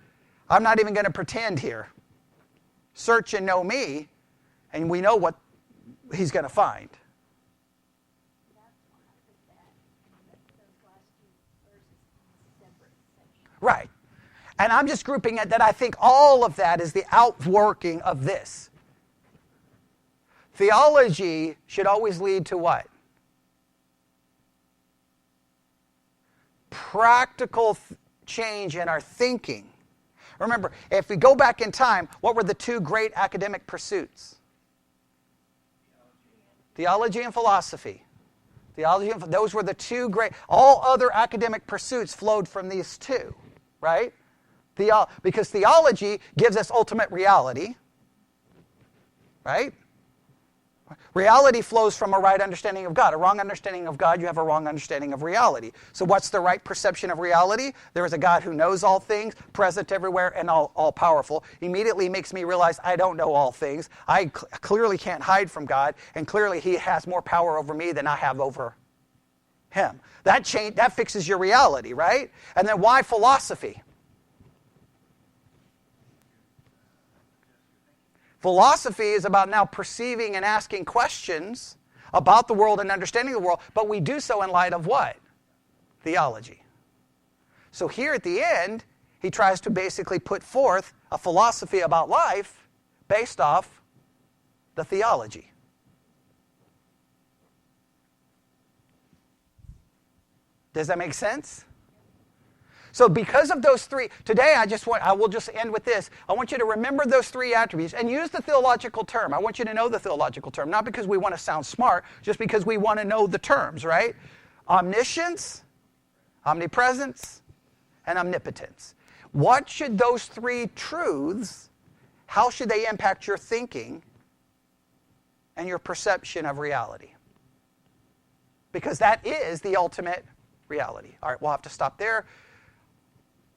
Speaker 1: I'm not even going to pretend here. Search and know me, and we know what he's going to find. Right. And I'm just grouping it that I think all of that is the outworking of this. Theology should always lead to what? Practical change in our thinking. Remember, if we go back in time, what were the two great academic pursuits? Theology and philosophy. Those were the two great. All other academic pursuits flowed from these two, right? Because theology gives us ultimate reality, right? Reality flows from a right understanding of God. A wrong understanding of God, you have a wrong understanding of reality. So what's the right perception of reality? There is a God who knows all things, present everywhere, and all-powerful. Immediately makes me realize I don't know all things. I clearly can't hide from God, and clearly he has more power over me than I have over him. That fixes your reality, right? And then why philosophy? Philosophy is about now perceiving and asking questions about the world and understanding the world, but we do so in light of what? Theology. So here at the end, he tries to basically put forth a philosophy about life based off the theology. Does that make sense? So because of those three, today I will just end with this. I want you to remember those three attributes and use the theological term. I want you to know the theological term, not because we want to sound smart, just because we want to know the terms, right? Omniscience, omnipresence, and omnipotence. What should those three truths, how should they impact your thinking and your perception of reality? Because that is the ultimate reality. All right, we'll have to stop there.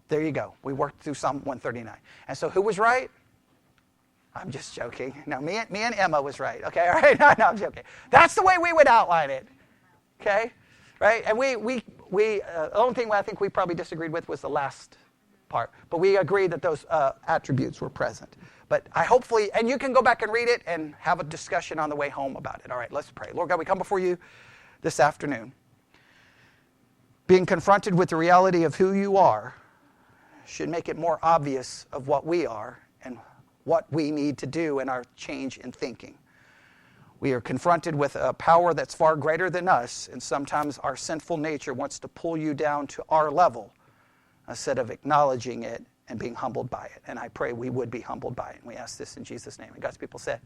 Speaker 1: There you go. We worked through Psalm 139. And so who was right? I'm just joking. No, me and Emma was right. Okay, all right? No, I'm joking. That's the way we would outline it. Okay? Right? And the only thing I think we probably disagreed with was the last part. But we agreed that those attributes were present. But I hopefully, and you can go back and read it and have a discussion on the way home about it. All right, let's pray. Lord God, we come before you this afternoon. Being confronted with the reality of who you are should make it more obvious of what we are and what we need to do in our change in thinking. We are confronted with a power that's far greater than us, and sometimes our sinful nature wants to pull you down to our level instead of acknowledging it and being humbled by it. And I pray we would be humbled by it. And we ask this in Jesus' name. And God's people said,